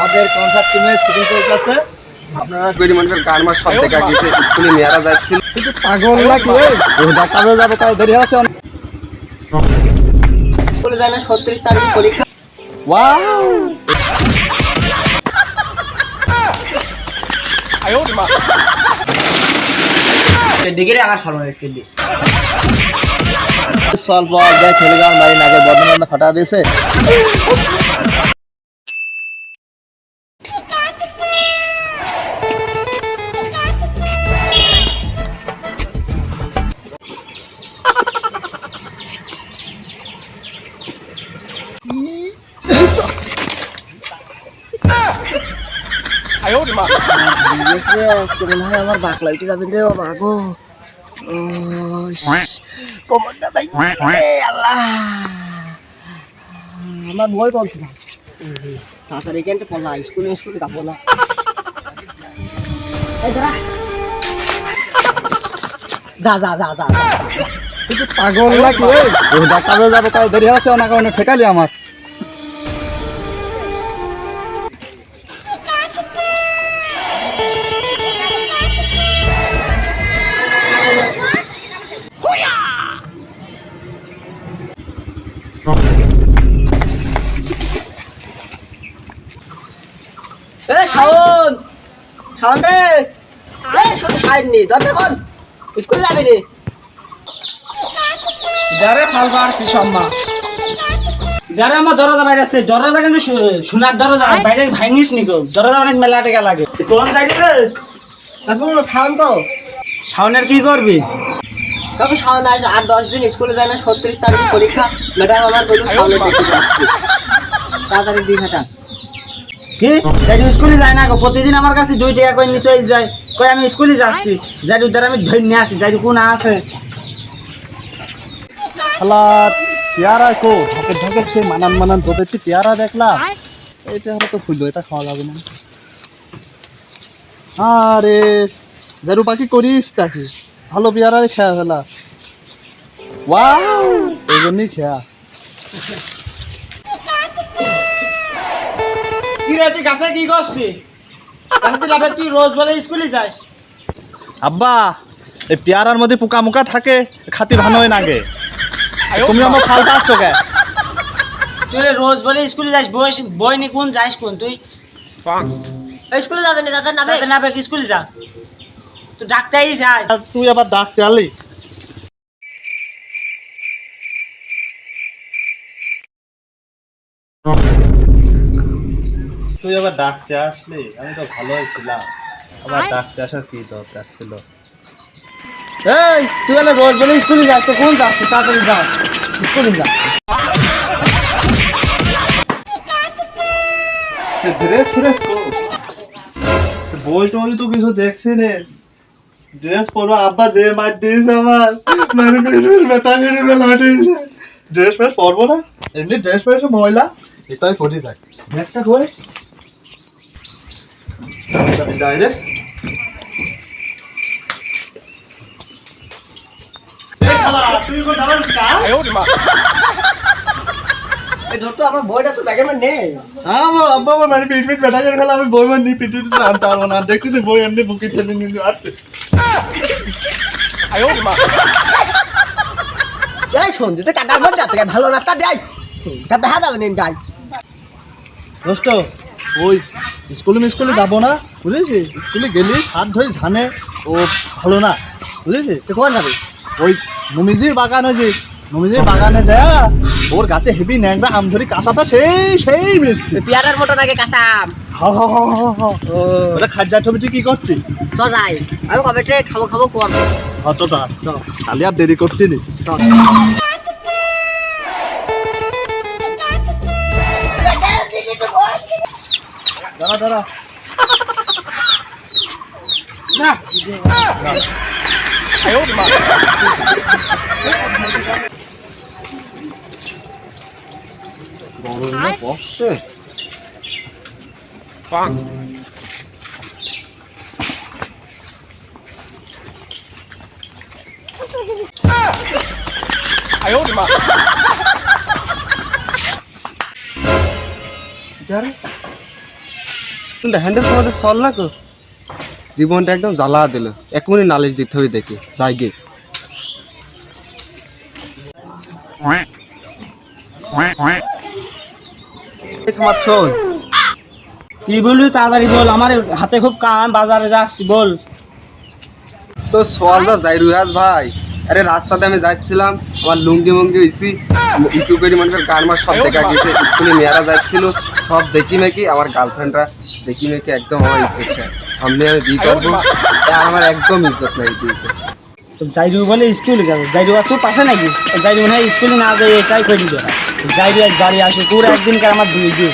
আমাদের কনসার্ট টিমের শুটিং চলতেছে। আপনারা গরিব মানুষের গান মার সব দেখা গেছে, স্কুলে মেয়েরা যাচ্ছিল। কিন্তু পাগল নাকি কাজে যাবে, কাজ দেরি আছে। স্কুলে যায় না, ৩৬ তারিখ পরীক্ষা। ওয়াও স্বল্প খেলে যাওয়ার মারি নাকে বদনাম ফাটা দিয়েছে। আমার বাকলাইটি যাবেন রে বাগো, কোমরটা ভাই আল্লাহ, আমার ভয় করছে না। তাড়াতাড়ি কিন্তু পড়লা, স্কুলে যাবো না। যা যা যা যা কিন্তু পাগল নাকি কাজে যাবো, কাজ দেরি আছে না কারণে ঠেকালি আমার। শাওন শাওন রে, শুধু সাইড নি দরজা কোন স্কুল যাবি নি? যারে ফালবা আসছি সম্মা, যারে আমার দরজা বাইরে আছে, দরজা কিন্তু সোনার দরজা বাইরে ভাঙিস নি গো, দরজা অনেক মেলা টাকা লাগে। কোন যাইবি রে? কাকু শাওন তো শাওনের কি করবি? কাকু শাওন আজ ৮-১০ দিন স্কুলে যায় না, ৩৬ তারিখ পরীক্ষা। ম্যাডাম আমার বলল শাওনের দেখে আসছে, তাড়াতাড়ি ২ ঘন্টা। কি যাই স্কুলে যায় না গো? প্রতিদিন আমার কাছে ২ টাকা করে নিয়ে চলে যায়, কই আমি স্কুলে যাচ্ছি, যাই উদ্ধার আমি ধরে নিয়ে আসি, যাই কোন আছে হালাত পেয়ারা কো ঢকে ঢকে সেই মানান তোদের পেয়ারা দেখলাম। এই পেয়ারা তো ফুললো, এটা খাওয়া যাবে না। আরে জেরু পাখি করিস নাকি? ভালো পেয়ারাই খেয়া ফেলা। ওয়াও এই জন্যই খেয়া। কি রে তুই গাছে কি করছিস? গাছে লাভে তুই রোজ বলে স্কুলে যাস? আব্বা এই পেয়ারার মধ্যে পোকা মুকা থাকে, খাতি ভালো হয় নাগে। তুমি আমার ফালটা আসছো কে? তুই রোজ বলে স্কুলে যাস, বই নি কোন যাস কোন তুই? স্কুলে যাবেন না দাদা? নাবে নাবে স্কুলে যা, তুই ডাক্তারই যাই। তুই আবার ডাকতে আলি? তুই আবার ডাকতে আসলি? আমি তো ভালোই ছিলাম, আবার ডাকতে আসার কি দরকার ছিল? এই তুই বলে রোজ বলে স্কুলে যাস, তো কোন যাচ্ছিস? তাড়াতাড়ি যা স্কুলে যা। ড্রেস ফ্রেস বই টই তো কিছু দেখছি নে। ড্রেস পরবো, আব্বা যে মার দিয়েছে আমার, ড্রেস ফ্রেস পরবো না, এমনি ড্রেস ফ্রেস ময়লা, এটাই পরে যায়। ব্যাগটা করে ডাইরেক্ট আমার বইটা তো ব্যাগের মধ্যে নেই। আমার আব্বা আমার মানে পিট বেটা করে ফেলা, আমি বই মান নিয়ে পিট আনতে পারবো না। দেখতেছি বই এমনি বুকে ঠেলে নিয়ে আসছে। এই শোন, তুই কাটার মধ্যে যাতে ভালো নাস্তা দেয়, কাটা হাত যাবে নিন গাই। দোস্ত ওই স্কুলে যাবো না, বুঝেছিস? স্কুলে গেলিস হাত ধরে ঝানে, ও ভালো না, বুঝেছিস? তুই কোন যাবি? ওই মমিজির বাগান হয়েছে, মমিজির বাগানে যায় ওর গাছে হেভি ন্যাংরা আম ধরি, কাঁচাটা সেই মিষ্টি। পেয়ারার মতো নাকি কাঁচাম? ওটা খাদ্য ছবি তুই কি করতি? চল যাই, আমি কবে থেকে খাবো করবো। অতটা খালি আর দেরি করতি নি। চল দাঁড়া না গরমে বসছে। কিন্তু হ্যান্ডেল সমাজে চল না কো জীবনটা একদম জ্বালা দিল এখনই নালিশ দিতে হবে দেখি যাই গে আমার শোন কি বলবি তাড়াতাড়ি বল, আমার হাতে খুব কাম, বাজারে যাচ্ছি, বল। তো সোয়ালদা যাই রুয়াজ ভাই, আরে রাস্তাতে আমি যাচ্ছিলাম, আমার লুঙ্গি মুঙ্গি ইস্যু করি মানুষের গান মার সব দেখা গেছে, স্কুলে মেয়েরা যাচ্ছিল সব দেখি মেকি, আমার গার্লফ্রেন্ডরা দেখি মেকি একদম আমার ইজ্জত সামনে আমি বিয়ে করবো, আর আমার একদম ইজ্জত নাই দিয়েছে। যাইরু বলে স্কুলে গেল, যাইরু আর তোর পাশে নাকি? যাইরু মনে হয় স্কুলে না যাই এটাই করে দিবে। যাইরু আজ বাড়ি আসে, পুরো একদিনকার আমার 2 দিন।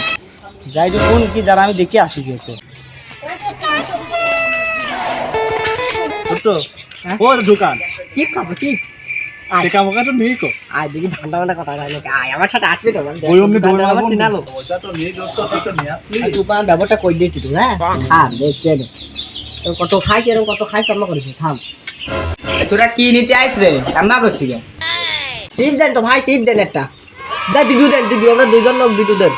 যাইরু কোন কি দ্বারা আমি দেখে আসি কি তো। ছোট ও দোকান চিপ খাবো চিপ। টেকা মোকা তো নেই কো আয় দেখি ঠান্ডা ঠান্ডা কথা হয় নাকি, আয় আমার সাথে আসবি তো ওই অমনি দৌড় আমার মারবো চিনালো। মজা তো নেই দোস্ত তুই তো নিয়া তুই পান ব্যবহারটা করে দিয়েছি তুই, হ্যাঁ থাম দেখতে দে কত খাইছ এরকম কত খাইছ আমরা করেছি, থাম। তোরা কি নিতে আইস রে? কান্না করছি গে। চিপ দেন তো ভাই, চিপ দেন একটা, দে দিদু দেন, দিদু আমরা দুজন লোক, দিদু দেন।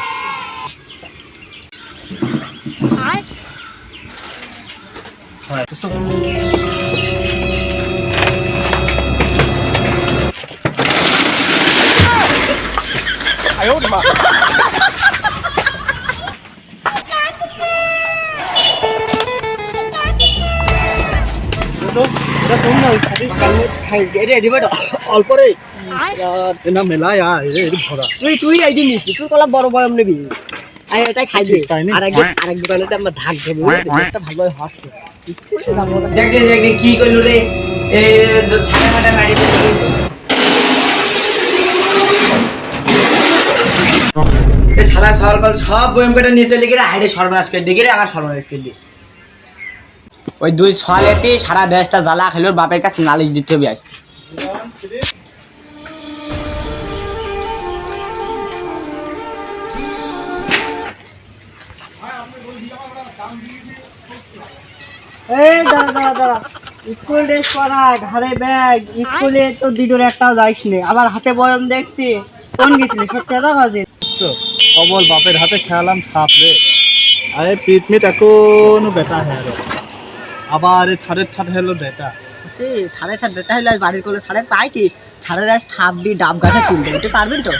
অল্প রে এনা মেলা রে ভরা তুই আইডি নিছিস, তুই কলা বড় বয়ম নিবি, আই এটাই খাই দে। তাই নি? আরেক দোকানেতে আমরা ধাক দেবো, একটা ভালো হট দেখ দেখ কি কইলু রে, এ ছায়া মাটা মারি দে। এ শালা সলপাল সব বয়ম পেটা নিয়ে চলে গেলে হাইডে সর্বনাশ করে দিকে রে, আমার সর্বনাশ করে দি। ওই 2 ছলেতে সারা দেশটা জ্বালা খেলোর বাপের কাছে নালিশ দিতে হবে আজকে। এই দাঁড়া দাঁড়া দাঁড়া, স্কুল ড্রেস পরা, ঘাড়ে ব্যাগ, স্কুলে তো দিদুর একটাও যাইস নি, আবার হাতে বয়ম দেখছি, কোন গেছিলি সত্যি কথা কাজে? কবল বাপের হাতে খেলাম সাপ রে, আরে পিট মিট এখনো বেটা হ্যাঁ রে, আবার এই ছাড়ের ছাড় হলো বেটা ছাড়ে ছাড় দিতে হলে বাড়ির কোলে ছাড়ে পাই কি, ছাড়ের আজ ঠাপ দিয়ে ডাব গাছে তুলতে দিতে পারবেন তো?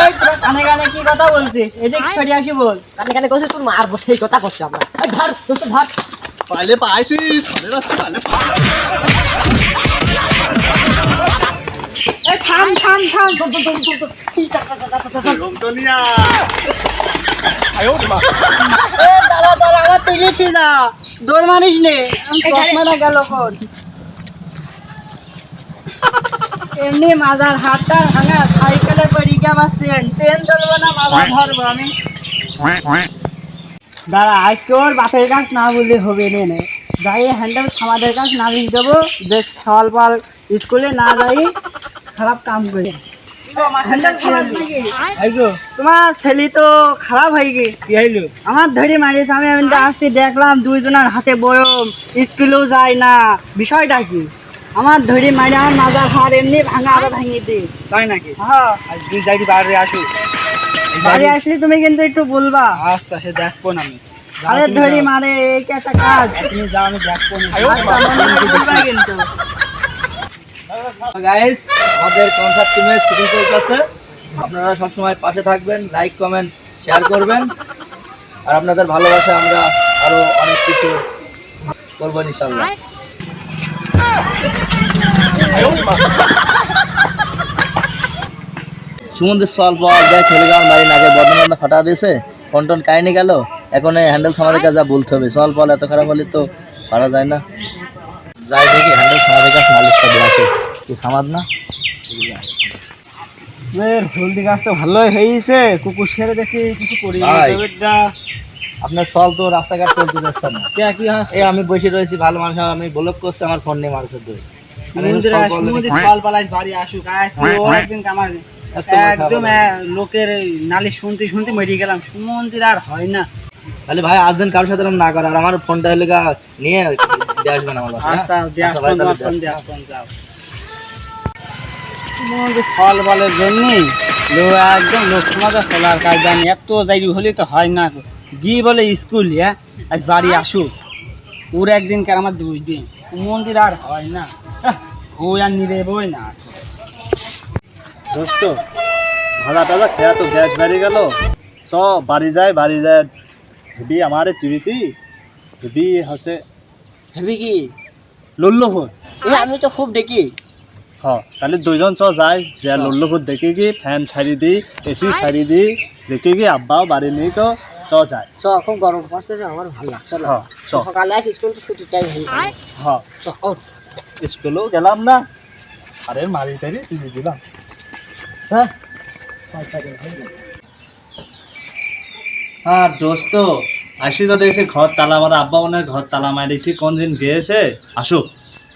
এই তোরা কানে কানে কি কথা বলছিস, এদিক সরে আসি বল, কানে কানে করছিস তোর মারবো সেই কথা করছি আমরা। এই ধর দোস্ত ধর, পাইলে পাইছিস পাইলে পাইলে এই থাম থাম থাম, রমতনিয়া দাঁড়া দাঁড়া, আমার তুলেছি না, দৌড় মারিস নে, চশমাটা গেল কোন? এমনি মাজার হাতটা ভাঙা, সাইকেলের পরীক্ষা পাচ্ছেন, ট্রেন চলবো না, মাজার ধরবো আমি। দাঁড়া, আজকে ওর বাপের কাছ না বললে হবে নে, যাই হ্যান্ডেল আমাদের কাছ না লিখ দেবো, যে সল পাল স্কুলে না যাই খারাপ কাম করে। তোমার ছেলে তো খারাপ হয়ে গে, আমার ধরে মারিস, আমি আসছি দেখলাম 2 জনের হাতে বয়ম, স্কুলেও যায় না, বিষয়টা কি? আমার ধরে মারি, আমার মাজার হার এমনি ভাঙা আরো ভাঙিয়ে দি, তাই নাকি? হ্যাঁ তুই যাইবি বাইরে আসু, বাড়ি আসলে তুমি কিন্তু একটু বলবা, আচ্ছা সে দেখবো না আমি। আরে ধরে মারে এই কি একটা কাজ, তুমি যাও, আমি দেখবো না। আচ্ছা, মনে করে বলবা কিন্তু। গাইস আমাদের কনসার্ট টিমের শুটিং চলতেছে, আপনারা সবসময় পাশে থাকবেন, লাইক কমেন্ট শেয়ার করবেন, আর আপনাদের ভালোবাসা আমরা আরো অনেক কিছু করবো ইনশাআল্লাহ। সুমন্দির সল পাওয়া যায় খেলে যাওয়ার বাড়ি নাকে বদনাম ফাটা দিয়েছে, কন্টন কাহিনি গেল, এখন এই হ্যান্ডেল সমাজের কাছে যা বলতে হবে, সল পাল এত খারাপ হলে তো পারা যায় না, যাই দেখি হ্যান্ডেল সমাজের কাছে নালিশটা দেওয়া আছে, তুই সমাজ না হলদি গাছ তো ভালোই হয়েছে, কুকুর সেরে দেখি কিছু করি ভাই। আপনার সল তো রাস্তাঘাট চলতে যাচ্ছে না, কি এই আমি বসে রয়েছি, ভালো মানুষ আমি ব্লক করছি, আমার ফোন নেই মানুষের দই সল পালাইস বাড়ি আসুক, ও একদিন আমার একদম লোকের নালিশ শুনতে শুনতে মরে গেলাম, সুমন্দির আর হয় না। তাহলে ভাই আজদিন কারোর সাথে এরকম না করে, আর আমার ফোনটা এলাকা নিয়ে দিয়ে আসবেন আমার বাসায়, হ্যাঁ? আচ্ছা দিয়ে আচ্ছা ভাই, আসবেন, তাহলে ফোন দিয়ে দিয়ে আসবেন। আসবেন, যাও। সুমন্দির সল বলের জন্য একদম লোক সমাজের চলার কায়দা এত যাইবি হলে তো হয় না, গিয়ে বলে স্কুল হ্যাঁ আজ বাড়ি আসুক, ওর একদিন কার আমার 2 দিন, মন্দির আর হয় না, ও আর নিবে বই না। দোস্ত ভাড়া টাড়া খেয়া তো গ্যাস বেড়ে গেল, চ বাড়ি যায় হেবি আমার চুরিতি হেবি হসে হেবি কি লল্লভোর। আমি তো খুব দেখি। তাহলে 2 জন চ যায় যে লল্লভোর দেখে গিয়ে ফ্যান ছাড়ি দিই, এসি ছাড়ি দিই, দেখে গিয়ে আব্বাও বাড়ি নেই তো চ যায়। চ খুব গরম পড়ছে যে আমার ভালো লাগছে না। চ সকালে আজ স্কুল তো ছুটির টাইম হয়ে গেল। চ ওঠ। স্কুলেও গেলাম না, আরে মারি টারি তুলে দিলাম। হ্যাঁ হ্যাঁ দোস্ত আসি তো দেখছি ঘর তালা মারা, আব্বা মনে হয় ঘর তালা মারি ঠিক কোন দিন গিয়েছে। আসুক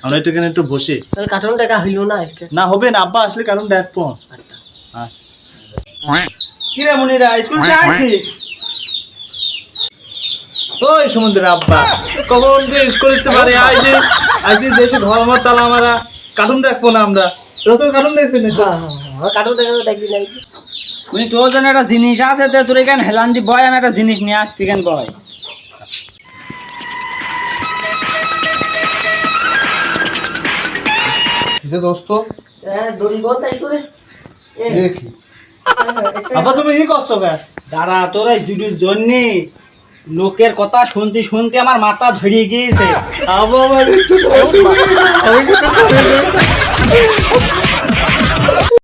আমরা একটু বসি। তাহলে কার্টুন দেখা হইল না আজকে? না হবে না, আব্বা আসলে কারণ দেখবো। কি রে মনিরা, স্কুল থেকে আসছিস? ওই সমুদ্রের আব্বা কখন যে স্কুল দিতে পারে আইসি দেখছি ঘর আমার তালা মারা, কার্টুন দেখবো না আমরা। তো কার্টুন দেখবি না? কার্টুন দেখা দেখবি নাই? উনি তোর জন্য একটা জিনিস আছে, তোর এখানে হেলান দি বয়, আমি একটা জিনিস নিয়ে আসছি কেন বয়। দোস্ত দড়ি বল তাই করে দেখি আব্বা তুমি ই করছো কে? দাঁড়া, তোর এই দুটোর জন্য লোকের কথা শুনতে শুনতে আমার মাথা ধরিয়ে গিয়েছে। আব্বা আমার একটু